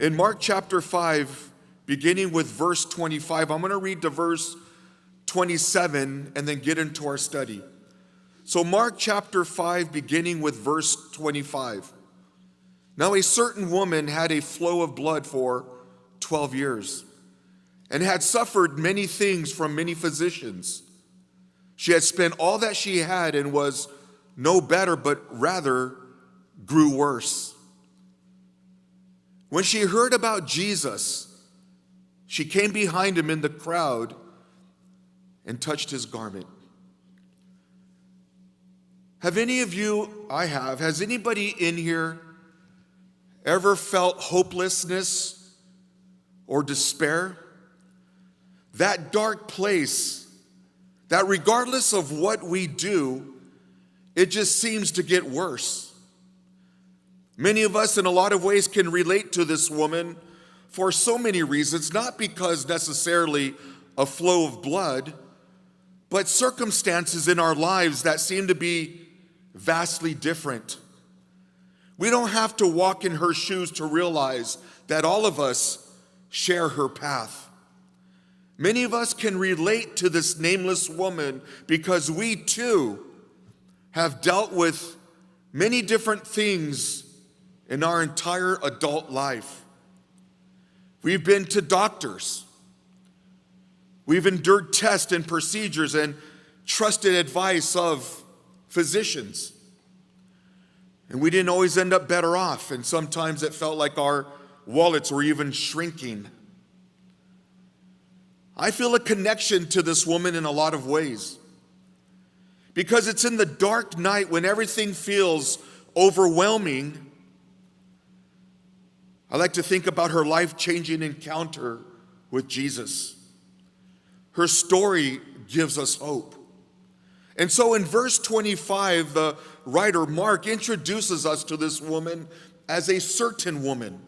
In Mark chapter 5, beginning with verse 25, I'm going to read to verse 27 and then get into our study. So Mark chapter 5, beginning with verse 25. Now a certain woman had a flow of blood for 12 years and had suffered many things from many physicians. She had spent all that she had and was no better, but rather grew worse. When she heard about Jesus, she came behind him in the crowd and touched his garment. Have any of you, has anybody in here ever felt hopelessness or despair? That dark place that regardless of what we do, it just seems to get worse. Many of us in a lot of ways can relate to this woman for so many reasons, not because necessarily a flow of blood, but circumstances in our lives that seem to be vastly different. We don't have to walk in her shoes to realize that all of us share her path. Many of us can relate to this nameless woman because we too have dealt with many different things in our entire adult life. We've been to doctors. We've endured tests and procedures and trusted advice of physicians. And we didn't always end up better off, and sometimes it felt like our wallets were even shrinking. I feel a connection to this woman in a lot of ways, because it's in the dark night when everything feels overwhelming. I like to think about her life-changing encounter with Jesus. Her story gives us hope. And so in verse 25, the writer Mark introduces us to this woman as a certain woman.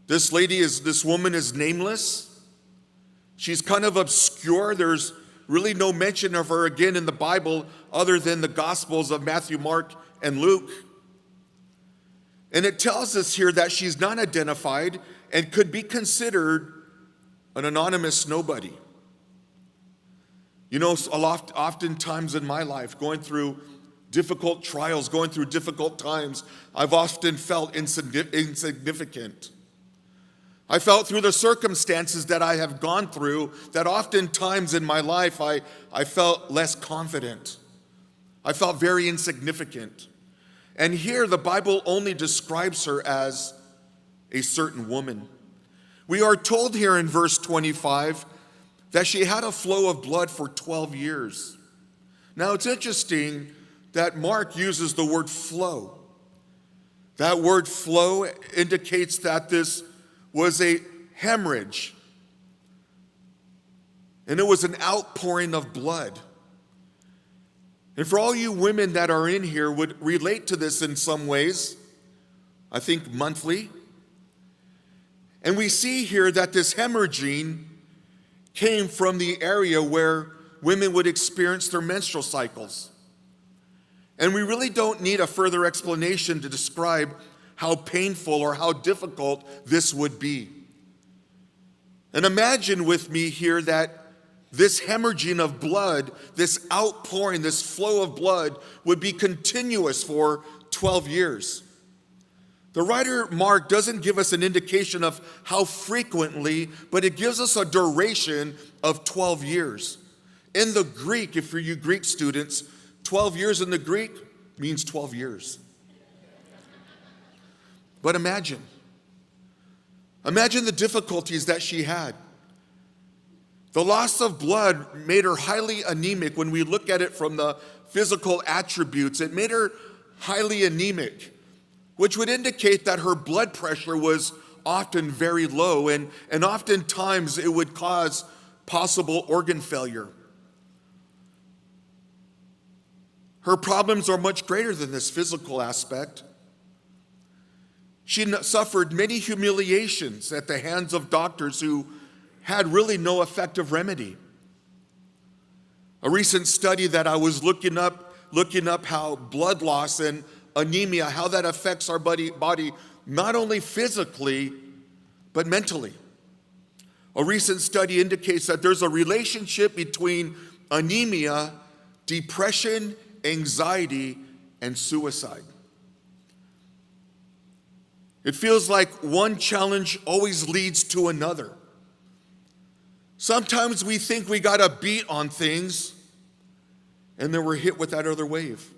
This woman is nameless. She's kind of obscure. There's really no mention of her again in the Bible other than the Gospels of Matthew, Mark, and Luke. And it tells us here that she's not identified and could be considered an anonymous nobody. You know, oftentimes in my life, going through difficult trials, going through difficult times, I've often felt insignificant. I felt through the circumstances that I have gone through that oftentimes in my life I felt less confident. I felt very insignificant. And here the Bible only describes her as a certain woman. We are told here in verse 25 that she had a flow of blood for 12 years. Now it's interesting that Mark uses the word flow. That word flow indicates that this was a hemorrhage, and it was an outpouring of blood. And for all you women that are in here would relate to this in some ways, I think monthly. And we see here that this hemorrhaging came from the area where women would experience their menstrual cycles. And we really don't need a further explanation to describe how painful or how difficult this would be. And imagine with me here that this hemorrhaging of blood, this outpouring, this flow of blood would be continuous for 12 years. The writer Mark doesn't give us an indication of how frequently, but it gives us a duration of 12 years. In the Greek, if for you Greek students, 12 years in the Greek means 12 years. But imagine the difficulties that she had. The loss of blood made her highly anemic. When we look at it from the physical attributes, it made her highly anemic, which would indicate that her blood pressure was often very low, and oftentimes it would cause possible organ failure. Her problems are much greater than this physical aspect. She suffered many humiliations at the hands of doctors who had really no effective remedy. A recent study that I was looking up how blood loss and anemia, how that affects our body not only physically, but mentally. A recent study indicates that there's a relationship between anemia, depression, anxiety, and suicide. It feels like one challenge always leads to another. Sometimes we think we got a beat on things, and then we're hit with that other wave.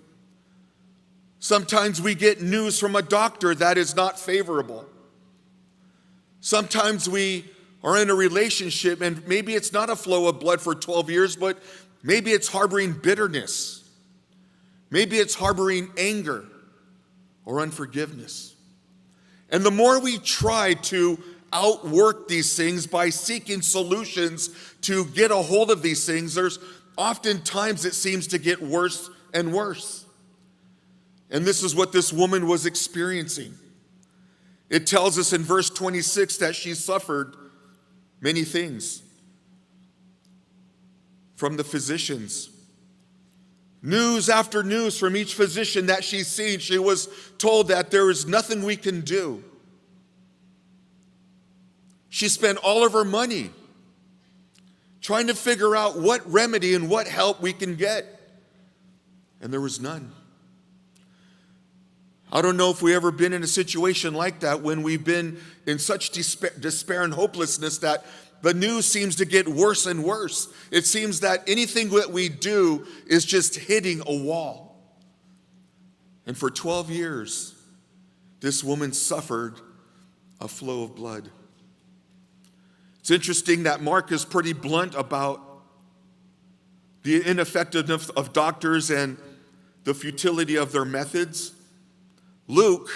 Sometimes we get news from a doctor that is not favorable. Sometimes we are in a relationship, and maybe it's not a flow of blood for 12 years, but maybe it's harboring bitterness. Maybe it's harboring anger or unforgiveness. And the more we try to outwork these things by seeking solutions to get a hold of these things, there's oftentimes it seems to get worse and worse. And this is what this woman was experiencing. It tells us in verse 26 that she suffered many things from the physicians. News after news from each physician that she's seen. She was told that there is nothing we can do. She spent all of her money trying to figure out what remedy and what help we can get. And there was none. I don't know if we've ever been in a situation like that when we've been in such despair and hopelessness that the news seems to get worse and worse. It seems that anything that we do is just hitting a wall. And for 12 years, this woman suffered a flow of blood. It's interesting that Mark is pretty blunt about the ineffectiveness of doctors and the futility of their methods. Luke,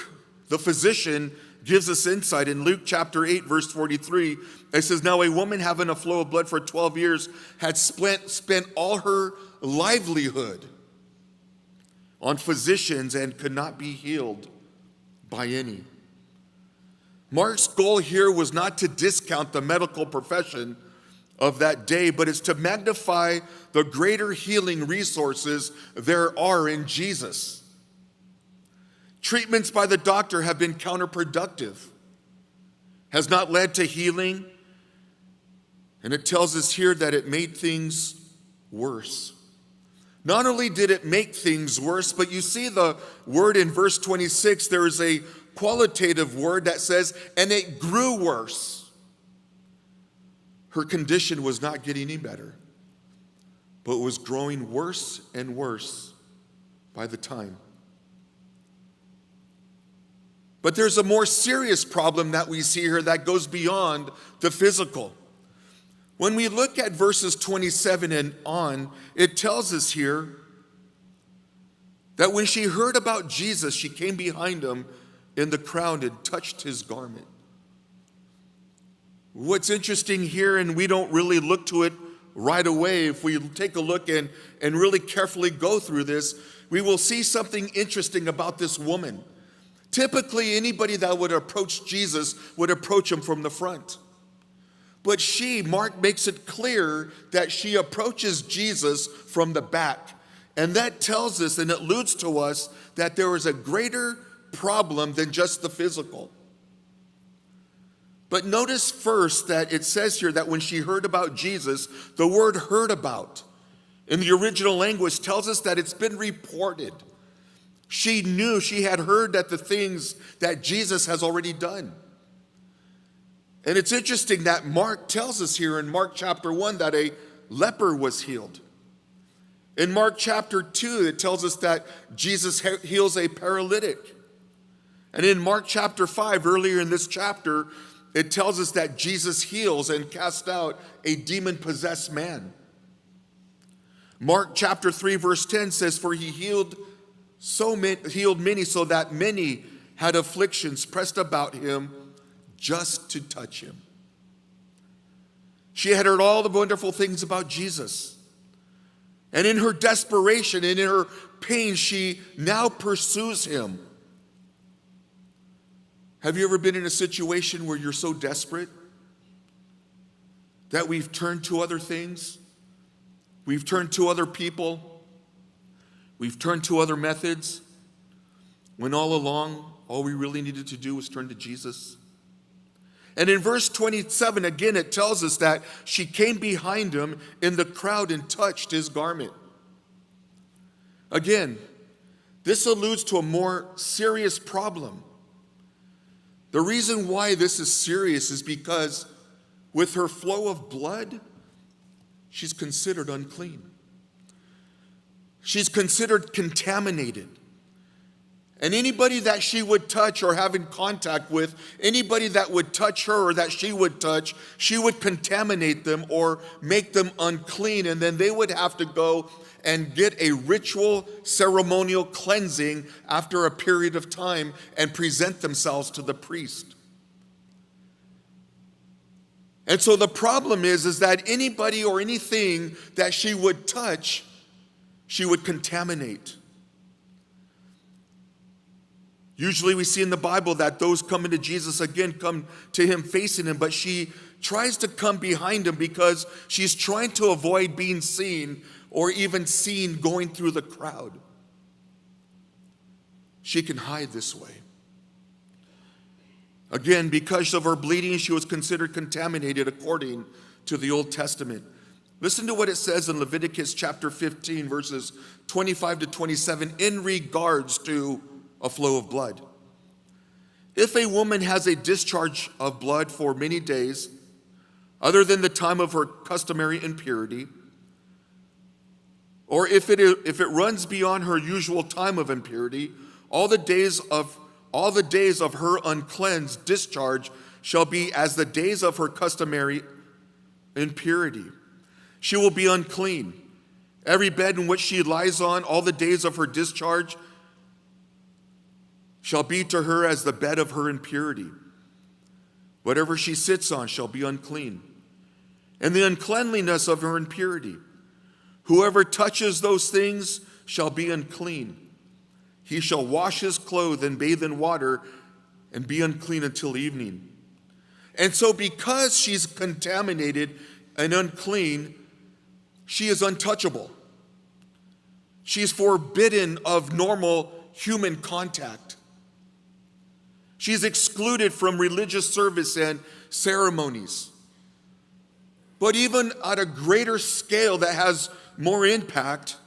the physician, gives us insight in Luke chapter 8, verse 43. It says, "Now a woman having a flow of blood for 12 years had spent all her livelihood on physicians and could not be healed by any." Mark's goal here was not to discount the medical profession of that day, but it's to magnify the greater healing resources there are in Jesus. Treatments by the doctor have been counterproductive, has not led to healing, and it tells us here that it made things worse. Not only did it make things worse, but you see the word in verse 26, there is a qualitative word that says, and it grew worse. Her condition was not getting any better, but was growing worse and worse by the time. But there's a more serious problem that we see here that goes beyond the physical. When we look at verses 27 and on, it tells us here that when she heard about Jesus, she came behind him in the crowd and touched his garment. What's interesting here, and we don't really look to it right away, if we take a look and really carefully go through this, we will see something interesting about this woman. Typically, anybody that would approach Jesus would approach him from the front. But Mark makes it clear that she approaches Jesus from the back. And that tells us and it alludes to us that there is a greater problem than just the physical. But notice first that it says here that when she heard about Jesus, the word heard about in the original language tells us that it's been reported. She knew, she had heard that the things that Jesus has already done. And it's interesting that Mark tells us here in Mark chapter 1 that a leper was healed. In Mark chapter 2, it tells us that Jesus heals a paralytic. And in Mark chapter 5, earlier in this chapter, it tells us that Jesus heals and casts out a demon-possessed man. Mark chapter 3, verse 10 says, "For he healed many so that many had afflictions pressed about him just to touch him." She had heard all the wonderful things about Jesus. And in her desperation and in her pain, she now pursues him. Have you ever been in a situation where you're so desperate that we've turned to other things? We've turned to other people. We've turned to other methods, when all along, all we really needed to do was turn to Jesus. And in verse 27, again, it tells us that she came behind him in the crowd and touched his garment. Again, this alludes to a more serious problem. The reason why this is serious is because with her flow of blood, she's considered unclean. She's considered contaminated. And anybody that she would touch or have in contact with, anybody that would touch her or that she would touch, she would contaminate them or make them unclean. And then they would have to go and get a ritual ceremonial cleansing after a period of time and present themselves to the priest. And so the problem is that anybody or anything that she would touch, she would contaminate. Usually we see in the Bible that those coming to Jesus, again, come to him facing him, but she tries to come behind him because she's trying to avoid being seen or even seen going through the crowd. She can hide this way. Again, because of her bleeding, she was considered contaminated according to the Old Testament. Listen to what it says in Leviticus chapter 15, verses 25 to 27, in regards to a flow of blood. If a woman has a discharge of blood for many days, other than the time of her customary impurity, or if it runs beyond her usual time of impurity, all the days of her uncleansed discharge shall be as the days of her customary impurity. She will be unclean. Every bed in which she lies on, all the days of her discharge, shall be to her as the bed of her impurity. Whatever she sits on shall be unclean. And the uncleanliness of her impurity. Whoever touches those things shall be unclean. He shall wash his clothes and bathe in water and be unclean until evening. And so because she's contaminated and unclean, she is untouchable. She's forbidden of normal human contact. She's excluded from religious service and ceremonies. But even at a greater scale that has more impact,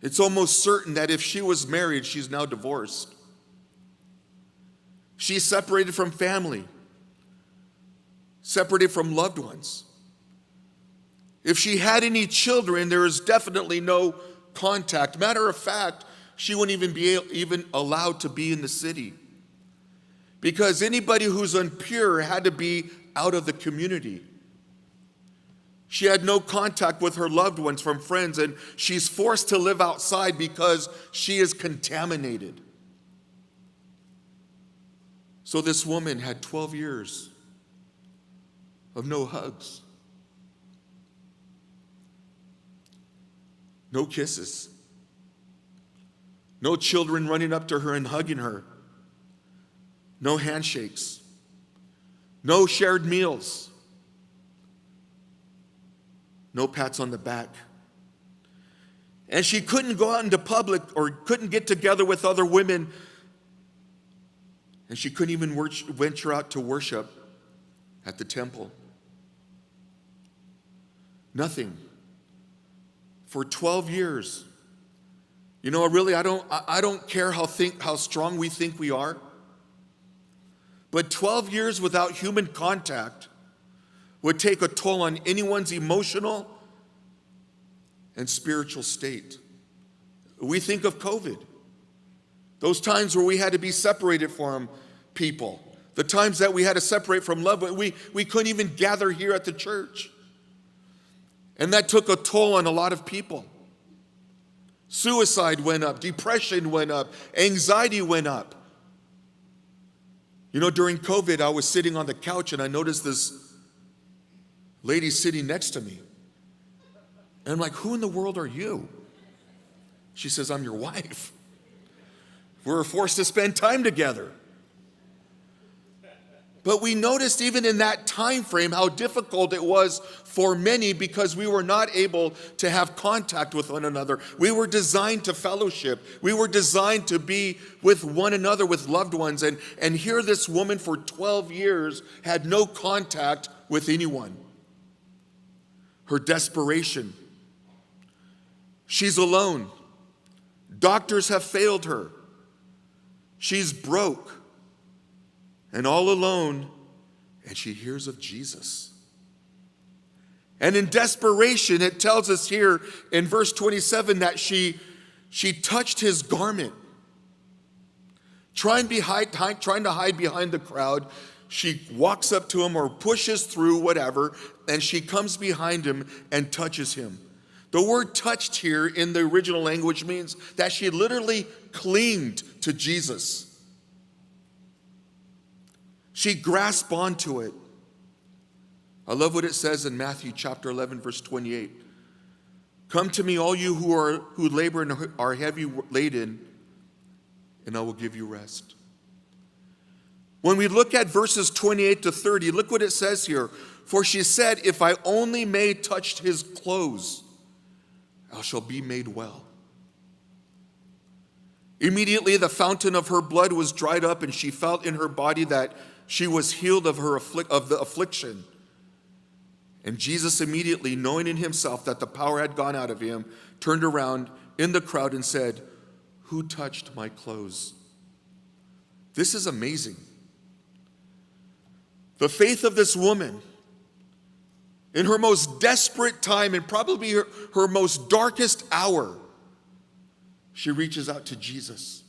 it's almost certain that if she was married, she's now divorced. She's separated from family, separated from loved ones. If she had any children, there is definitely no contact. Matter of fact, she wouldn't even be allowed to be in the city, because anybody who's impure had to be out of the community. She had no contact with her loved ones from friends, and she's forced to live outside because she is contaminated. So this woman had 12 years of no hugs, no kisses, no children running up to her and hugging her, no handshakes, no shared meals, no pats on the back. And she couldn't go out into public or couldn't get together with other women. And she couldn't even venture out to worship at the temple. Nothing. For 12 years. You know, really, I don't care how strong we think we are. But 12 years without human contact would take a toll on anyone's emotional and spiritual state. We think of COVID. Those times where we had to be separated from people. The times that we had to separate from loved ones. We couldn't even gather here at the church. And that took a toll on a lot of people. Suicide went up, depression went up, anxiety went up. You know, during COVID, I was sitting on the couch and I noticed this lady sitting next to me. And I'm like, who in the world are you? She says, I'm your wife. We were forced to spend time together. But we noticed even in that time frame how difficult it was for many because we were not able to have contact with one another. We were designed to fellowship. We were designed to be with one another, with loved ones. And here this woman for 12 years had no contact with anyone. Her desperation. She's alone. Doctors have failed her. She's broke and all alone, and she hears of Jesus. And in desperation, it tells us here in verse 27 that she touched his garment. Trying to hide behind the crowd, she walks up to him or pushes through whatever, and she comes behind him and touches him. The word touched here in the original language means that she literally clinged to Jesus. She grasped onto it. I love what it says in Matthew chapter 11, verse 28. Come to me, all you who labor and are heavy laden, and I will give you rest. When we look at verses 28 to 30, look what it says here. For she said, if I only may touch his clothes, I shall be made well. Immediately the fountain of her blood was dried up, and she felt in her body that she was healed of the affliction. And Jesus immediately, knowing in himself that the power had gone out of him, turned around in the crowd and said, who touched my clothes? This is amazing. The faith of this woman, in her most desperate time and probably her most darkest hour, she reaches out to Jesus.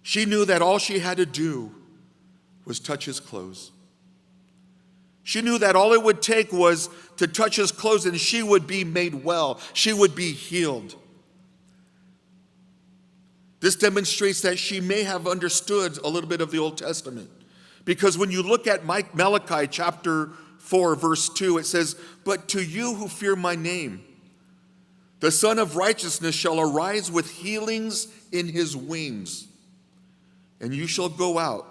She knew that all she had to do was touch his clothes. She knew that all it would take was to touch his clothes and she would be made well. She would be healed. This demonstrates that she may have understood a little bit of the Old Testament. Because when you look at Malachi chapter 4, verse 2, it says, but to you who fear my name, the Son of Righteousness shall arise with healings in his wings. And you shall go out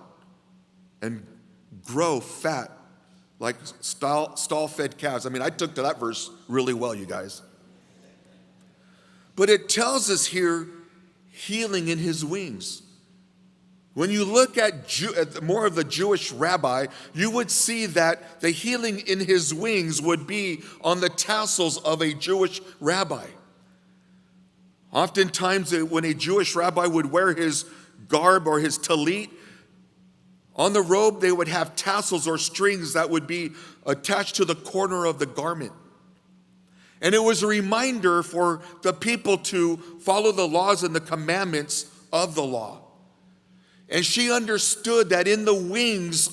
and grow fat like stall-fed calves. I mean, I took to that verse really well, you guys. But it tells us here, healing in his wings. When you look at more of the Jewish rabbi, you would see that the healing in his wings would be on the tassels of a Jewish rabbi. Oftentimes, when a Jewish rabbi would wear his garb or his talit, on the robe they would have tassels or strings that would be attached to the corner of the garment. And it was a reminder for the people to follow the laws and the commandments of the law. And she understood that in the wings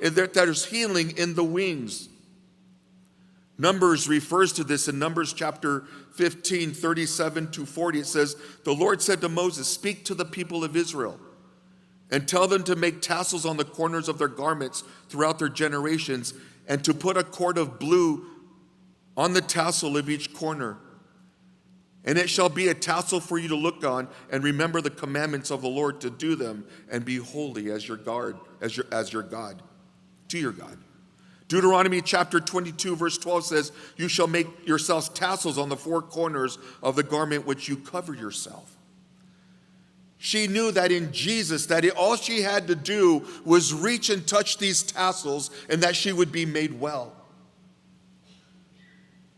there's healing in the wings. Numbers refers to this in Numbers chapter 15, 37 to 40. It says, the Lord said to Moses, speak to the people of Israel and tell them to make tassels on the corners of their garments throughout their generations, and to put a cord of blue on the tassel of each corner. And it shall be a tassel for you to look on, and remember the commandments of the Lord to do them, and be holy as your God, as your God, to your God. Deuteronomy chapter 22, verse 12 says, you shall make yourselves tassels on the four corners of the garment which you cover yourself. She knew that in Jesus, all she had to do was reach and touch these tassels, and that she would be made well.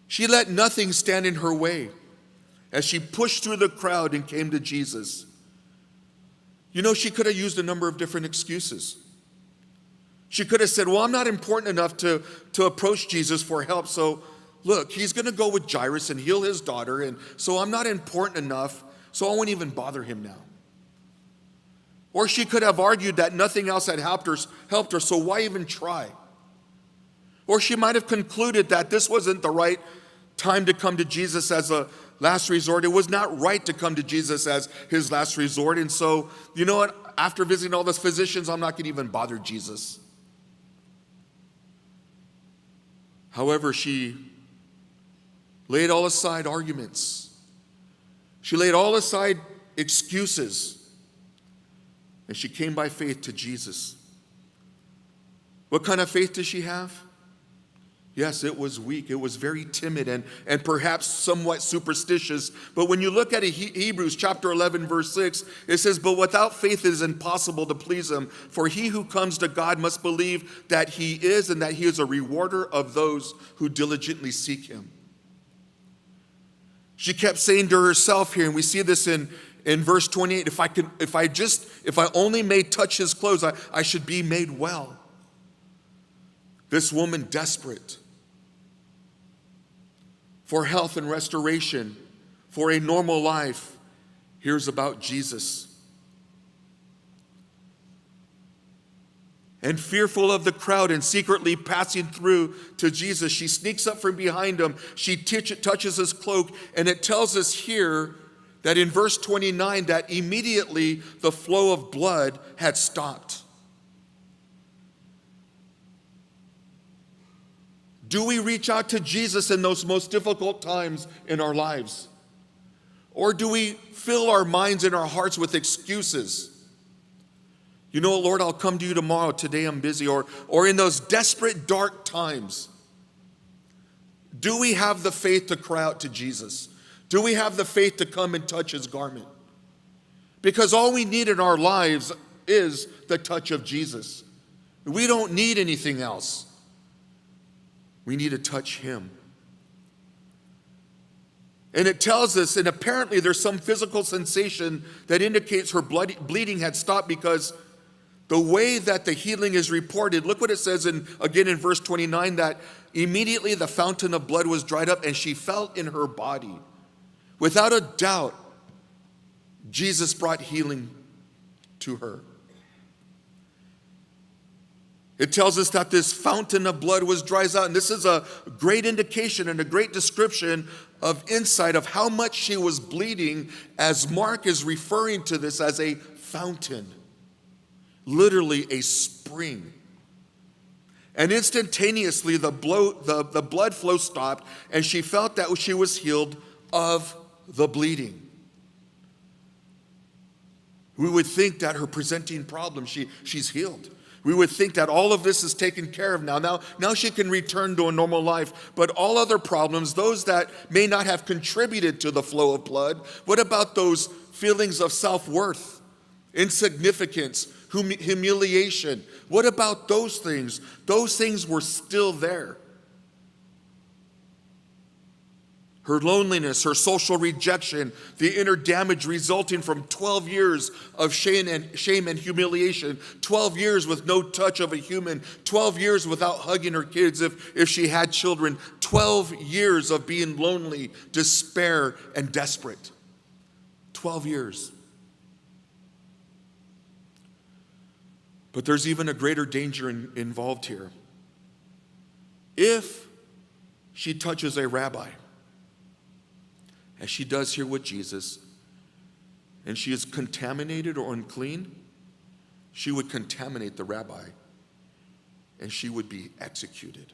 She let nothing stand in her way as she pushed through the crowd and came to Jesus. You know, she could have used a number of different excuses. She could have said, well, I'm not important enough to approach Jesus for help, so look, he's going to go with Jairus and heal his daughter, and so I'm not important enough, so I won't even bother him now. Or she could have argued that nothing else had helped her, so why even try? Or she might have concluded that this wasn't the right time to come to Jesus as a last resort. It was not right to come to Jesus as his last resort. And so, you know what? After visiting all those physicians, I'm not going to even bother Jesus. However, she laid all aside arguments. She laid all aside excuses. And she came by faith to Jesus. What kind of faith does she have? Yes, it was weak. It was very timid and perhaps somewhat superstitious. But when you look at Hebrews chapter 11, verse 6, it says, "But without faith it is impossible to please him. For he who comes to God must believe that he is, and that he is a rewarder of those who diligently seek him." She kept saying to herself here, and we see this in verse 28, if I only may touch his clothes, I should be made well. This woman, desperate for health and restoration, for a normal life, hears about Jesus. And fearful of the crowd and secretly passing through to Jesus, she sneaks up from behind him. She touches his cloak, and it tells us here that in verse 29 that immediately the flow of blood had stopped. Do we reach out to Jesus in those most difficult times in our lives? Or do we fill our minds and our hearts with excuses? You know what, Lord, I'll come to you tomorrow. Today I'm busy. Or in those desperate, dark times, do we have the faith to cry out to Jesus? Do we have the faith to come and touch his garment? Because all we need in our lives is the touch of Jesus. We don't need anything else. We need to touch him. And it tells us, and apparently there's some physical sensation that indicates her bleeding had stopped, because the way that the healing is reported, look what it says again in verse 29, that immediately the fountain of blood was dried up and she felt in her body. Without a doubt, Jesus brought healing to her. It tells us that this fountain of blood was dried out, and this is a great indication and a great description of insight of how much she was bleeding, as Mark is referring to this as a fountain, literally a spring. And instantaneously the blood flow stopped, and she felt that she was healed of the bleeding. We would think that her presenting problem, she's healed. We would think that all of this is taken care of now. Now she can return to a normal life. But all other problems, those that may not have contributed to the flow of blood, what about those feelings of self-worth, insignificance, humiliation? What about those things? Those things were still there. Her loneliness, her social rejection, the inner damage resulting from 12 years of shame and humiliation, 12 years with no touch of a human, 12 years without hugging her kids if she had children, 12 years of being lonely, despair, and desperate. 12 years. But there's even a greater danger involved here. If she touches a rabbi, as she does here with Jesus, and she is contaminated or unclean, she would contaminate the rabbi, and she would be executed.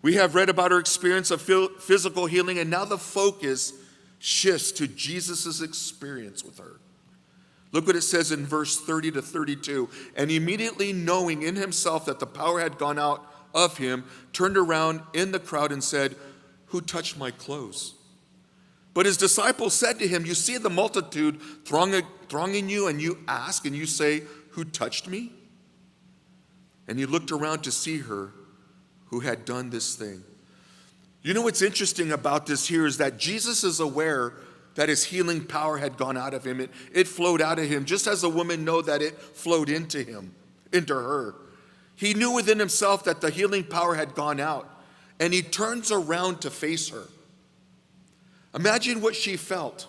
We have read about her experience of physical healing, and now the focus shifts to Jesus' experience with her. Look what it says in verse 30 to 32. And immediately knowing in himself that the power had gone out of him, turned around in the crowd and said, "Who touched my clothes?" But his disciples said to him, "You see the multitude thronging you, and you ask, and you say, 'Who touched me?'" And he looked around to see her who had done this thing. You know what's interesting about this here is that Jesus is aware that his healing power had gone out of him. It flowed out of him, just as a woman knows that it flowed into her. He knew within himself that the healing power had gone out, and he turns around to face her. Imagine what she felt.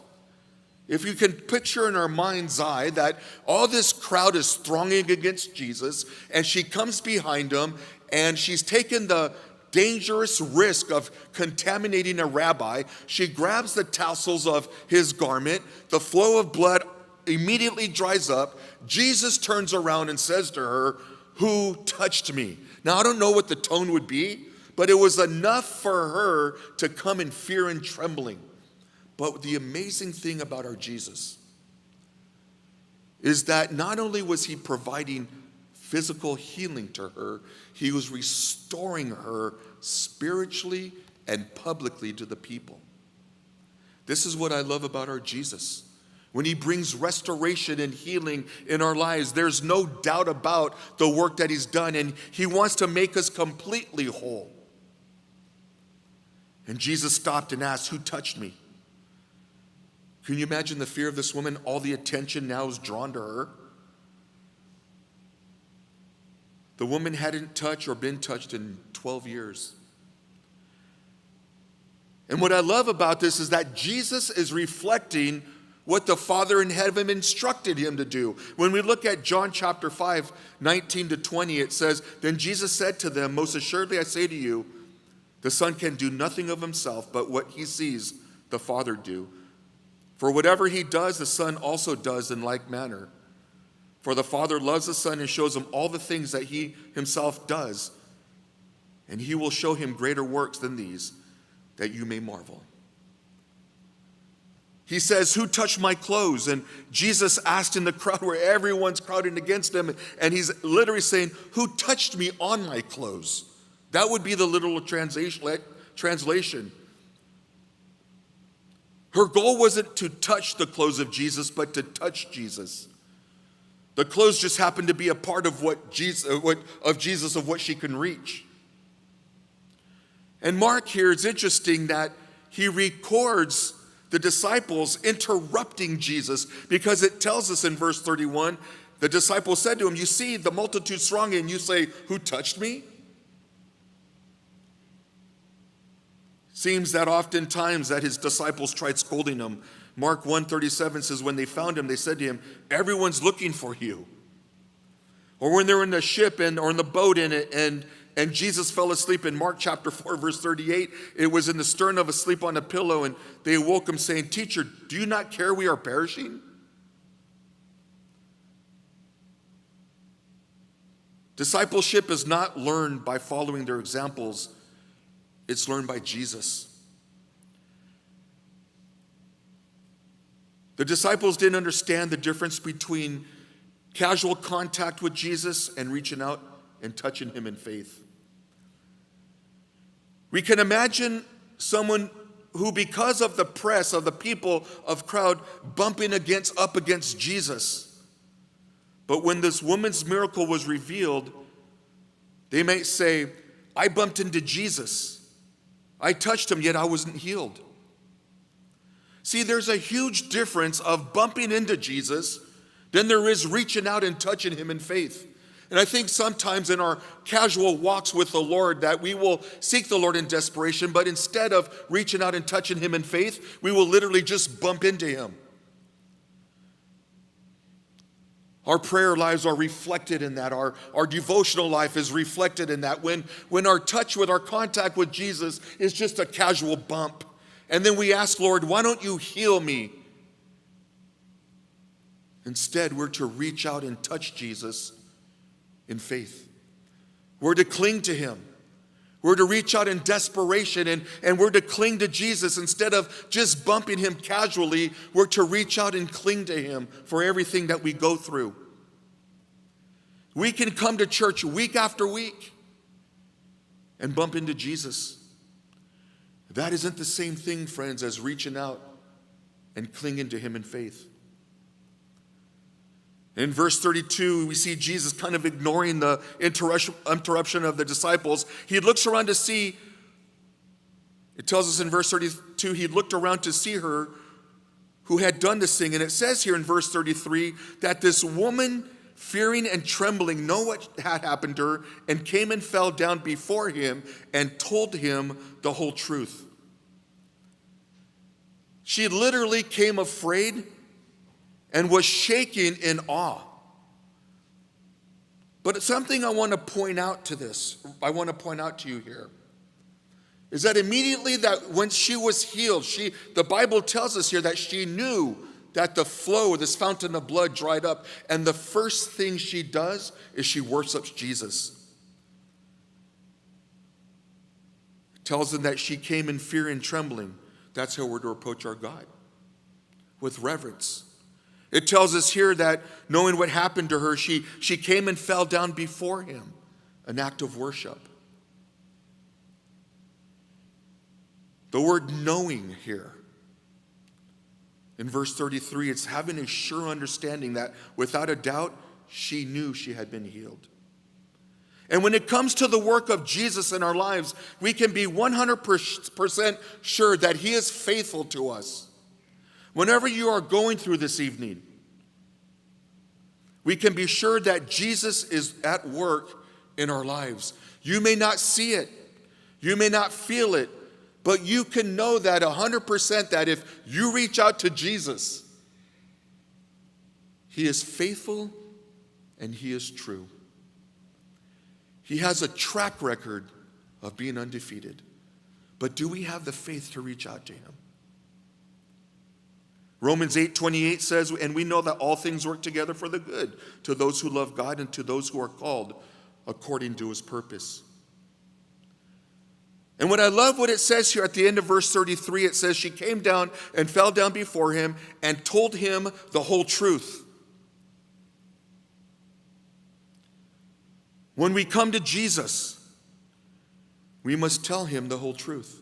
If you can picture in her mind's eye that all this crowd is thronging against Jesus, and she comes behind him, and she's taken the dangerous risk of contaminating a rabbi. She grabs the tassels of his garment. The flow of blood immediately dries up. Jesus turns around and says to her, "Who touched me?" Now, I don't know what the tone would be, but it was enough for her to come in fear and trembling. But the amazing thing about our Jesus is that not only was he providing physical healing to her, he was restoring her spiritually and publicly to the people. This is what I love about our Jesus. When he brings restoration and healing in our lives, there's no doubt about the work that he's done, and he wants to make us completely whole. And Jesus stopped and asked, "Who touched me?" Can you imagine the fear of this woman? All the attention now is drawn to her. The woman hadn't touched or been touched in 12 years. And what I love about this is that Jesus is reflecting what the Father in heaven instructed him to do. When we look at John chapter 5, 19 to 20, it says, "Then Jesus said to them, 'Most assuredly I say to you, the Son can do nothing of himself, but what he sees the Father do. For whatever he does, the Son also does in like manner. For the Father loves the Son and shows him all the things that he himself does, and he will show him greater works than these, that you may marvel.'" He says, "Who touched my clothes?" And Jesus asked in the crowd where everyone's crowding against him, and he's literally saying, "Who touched me on my clothes?" That would be the literal translation. Her goal wasn't to touch the clothes of Jesus, but to touch Jesus. The clothes just happened to be a part of what she can reach. And Mark here, it's interesting that he records the disciples interrupting Jesus, because it tells us in verse 31, the disciples said to him, "You see the multitude thronging, and you say, 'Who touched me?'" Seems that oftentimes that his disciples tried scolding him. Mark 1:37 says, when they found him, they said to him, "Everyone's looking for you." Or when they were in the ship or in the boat and Jesus fell asleep in Mark chapter 4, verse 38, it was in the stern of asleep on a pillow, and they awoke him saying, "Teacher, do you not care we are perishing?" Discipleship is not learned by following their examples. It's learned by Jesus. The disciples didn't understand the difference between casual contact with Jesus and reaching out and touching him in faith. We can imagine someone who, because of the press of the people of crowd, bumping up against Jesus. But when this woman's miracle was revealed, they might say, "I bumped into Jesus. I touched him, yet I wasn't healed." See, there's a huge difference of bumping into Jesus than there is reaching out and touching him in faith. And I think sometimes in our casual walks with the Lord that we will seek the Lord in desperation, but instead of reaching out and touching him in faith, we will literally just bump into him. Our prayer lives are reflected in that. Our devotional life is reflected in that. When our touch with our contact with Jesus is just a casual bump. And then we ask, "Lord, why don't you heal me?" Instead, we're to reach out and touch Jesus in faith. We're to cling to him. We're to reach out in desperation, and we're to cling to Jesus. Instead of just bumping him casually, we're to reach out and cling to him for everything that we go through. We can come to church week after week and bump into Jesus. That isn't the same thing, friends, as reaching out and clinging to him in faith. In verse 32, we see Jesus kind of ignoring the interruption of the disciples. He looks around to see, it tells us in verse 32, he looked around to see her who had done this thing. And it says here in verse 33 that this woman, fearing and trembling, know what had happened to her, and came and fell down before him and told him the whole truth. She literally came afraid and was shaking in awe. But something I want to point out to you here, is that immediately that when she was healed, the Bible tells us here that she knew that the flow, this fountain of blood, dried up. And the first thing she does is she worships Jesus. It tells them that she came in fear and trembling. That's how we're to approach our God, with reverence. It tells us here that knowing what happened to her, she came and fell down before him, an act of worship. The word knowing here, in verse 33, it's having a sure understanding that without a doubt, she knew she had been healed. And when it comes to the work of Jesus in our lives, we can be 100% sure that he is faithful to us. Whenever you are going through this evening, we can be sure that Jesus is at work in our lives. You may not see it, you may not feel it, but you can know that 100% that if you reach out to Jesus, he is faithful and he is true. He has a track record of being undefeated. But do we have the faith to reach out to him? Romans 8:28 says, and we know that all things work together for the good to those who love God and to those who are called according to his purpose. And what I love what it says here at the end of verse 33, it says she came down and fell down before him and told him the whole truth. When we come to Jesus, we must tell him the whole truth.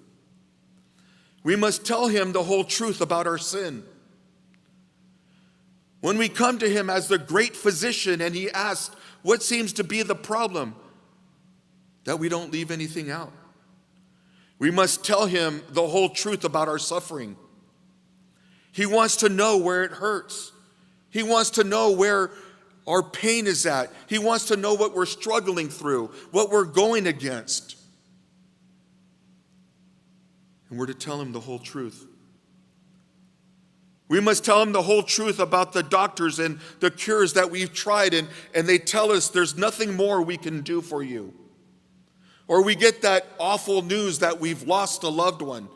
We must tell him the whole truth about our sin. When we come to him as the great physician and he asks, what seems to be the problem? That we don't leave anything out. We must tell him the whole truth about our suffering. He wants to know where it hurts. He wants to know where our pain is at. He wants to know what we're struggling through, what we're going against. And we're to tell him the whole truth. We must tell him the whole truth about the doctors and the cures that we've tried, and they tell us there's nothing more we can do for you. Or we get that awful news that we've lost a loved one.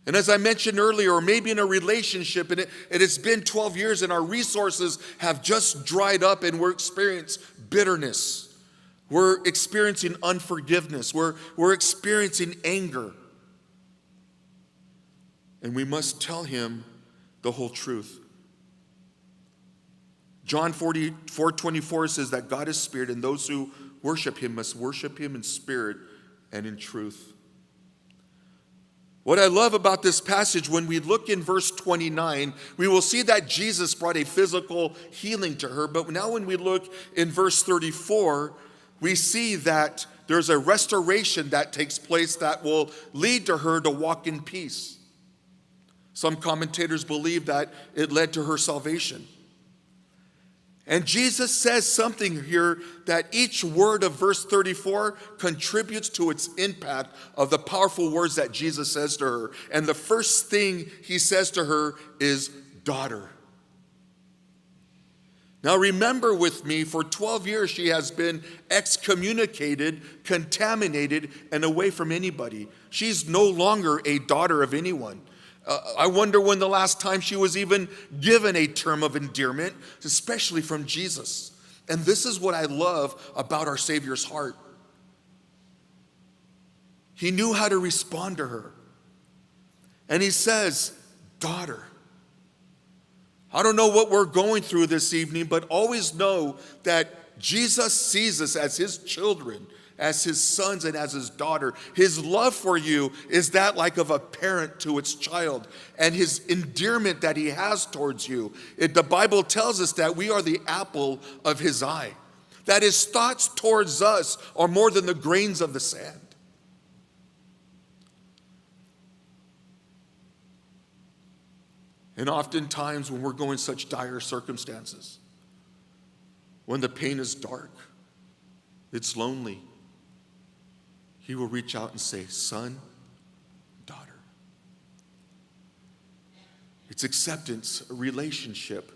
And as I mentioned earlier, or maybe in a relationship, and it's been 12 years and our resources have just dried up and we're experiencing bitterness. We're experiencing unforgiveness. We're experiencing anger. And we must tell him the whole truth. John 4:24 says that God is spirit, and those who worship him must worship him in spirit and in truth. What I love about this passage, when we look in verse 29, we will see that Jesus brought a physical healing to her. But now when we look in verse 34, we see that there's a restoration that takes place that will lead to her to walk in peace. Some commentators believe that it led to her salvation. And Jesus says something here that each word of verse 34 contributes to its impact of the powerful words that Jesus says to her. And the first thing he says to her is, daughter. Now remember with me, for 12 years she has been excommunicated, contaminated, and away from anybody. She's no longer a daughter of anyone. I wonder when the last time she was even given a term of endearment, especially from Jesus. And this is what I love about our Savior's heart. He knew how to respond to her. And he says, daughter. I don't know what we're going through this evening, but always know that Jesus sees us as his children, as his sons and as his daughter. His love for you is that like of a parent to its child, and his endearment that he has towards you. The Bible tells us that we are the apple of his eye, that his thoughts towards us are more than the grains of the sand. And oftentimes when we're going such dire circumstances, when the pain is dark, it's lonely, he will reach out and say, son, daughter. It's acceptance, a relationship.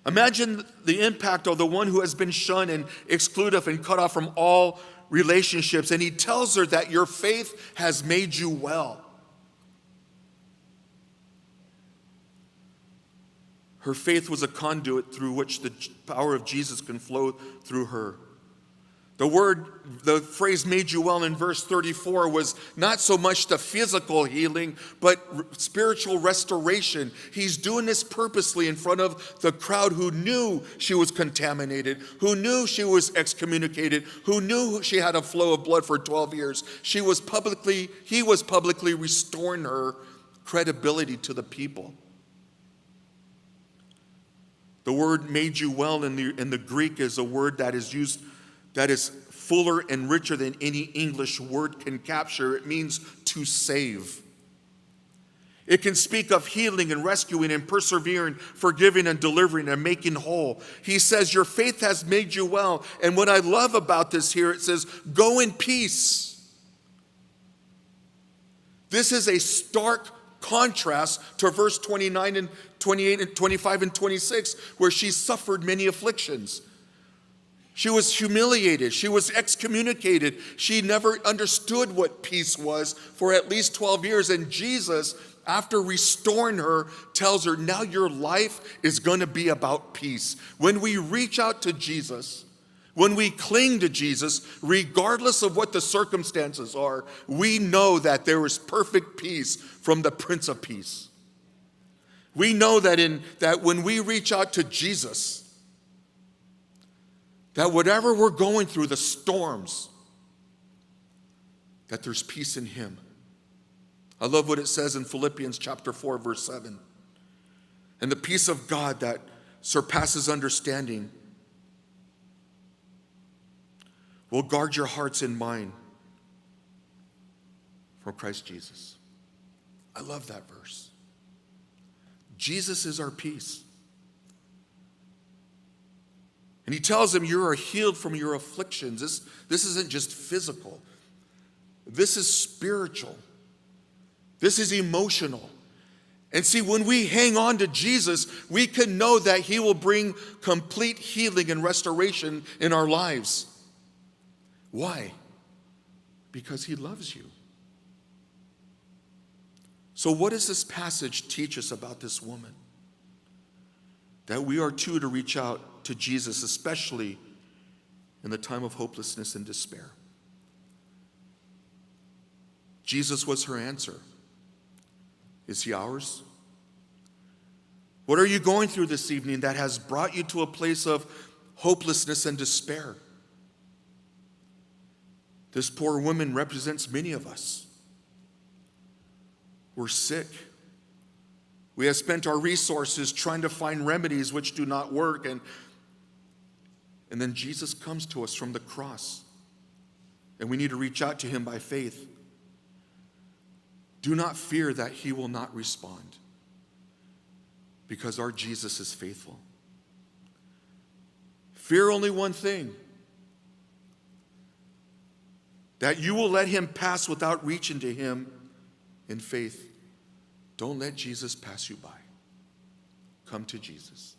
Imagine the impact of the one who has been shunned and excluded and cut off from all relationships. And he tells her that your faith has made you well. Her faith was a conduit through which the power of Jesus can flow through her. The phrase made you well in verse 34 was not so much the physical healing, but spiritual restoration. He's doing this purposely in front of the crowd who knew she was contaminated, who knew she was excommunicated, who knew she had a flow of blood for 12 years. He was publicly restoring her credibility to the people. The word made you well in the Greek is a word that is used that is fuller and richer than any English word can capture. It means to save. It can speak of healing and rescuing and persevering, forgiving and delivering and making whole. He says, your faith has made you well. And what I love about this here, it says, go in peace. This is a stark contrast to verse 29 and 28 and 25 and 26, where she suffered many afflictions. She was humiliated. She was excommunicated. She never understood what peace was for at least 12 years. And Jesus, after restoring her, tells her, now your life is going to be about peace. When we reach out to Jesus, when we cling to Jesus, regardless of what the circumstances are, we know that there is perfect peace from the Prince of Peace. We know that when we reach out to Jesus, that whatever we're going through, the storms, that there's peace in him. I love what it says in Philippians chapter 4, verse 7. And the peace of God that surpasses understanding will guard your hearts and mind from Christ Jesus. I love that verse. Jesus is our peace. And he tells him, you are healed from your afflictions. This isn't just physical. This is spiritual. This is emotional. And see, when we hang on to Jesus, we can know that he will bring complete healing and restoration in our lives. Why? Because he loves you. So what does this passage teach us about this woman? That we are too to reach out to Jesus, especially in the time of hopelessness and despair. Jesus was her answer. Is he ours? What are you going through this evening that has brought you to a place of hopelessness and despair? This poor woman represents many of us. We're sick. We have spent our resources trying to find remedies which do not work, and then Jesus comes to us from the cross, and we need to reach out to him by faith. Do not fear that he will not respond, because our Jesus is faithful. Fear only one thing, that you will let him pass without reaching to him in faith. Don't let Jesus pass you by. Come to Jesus.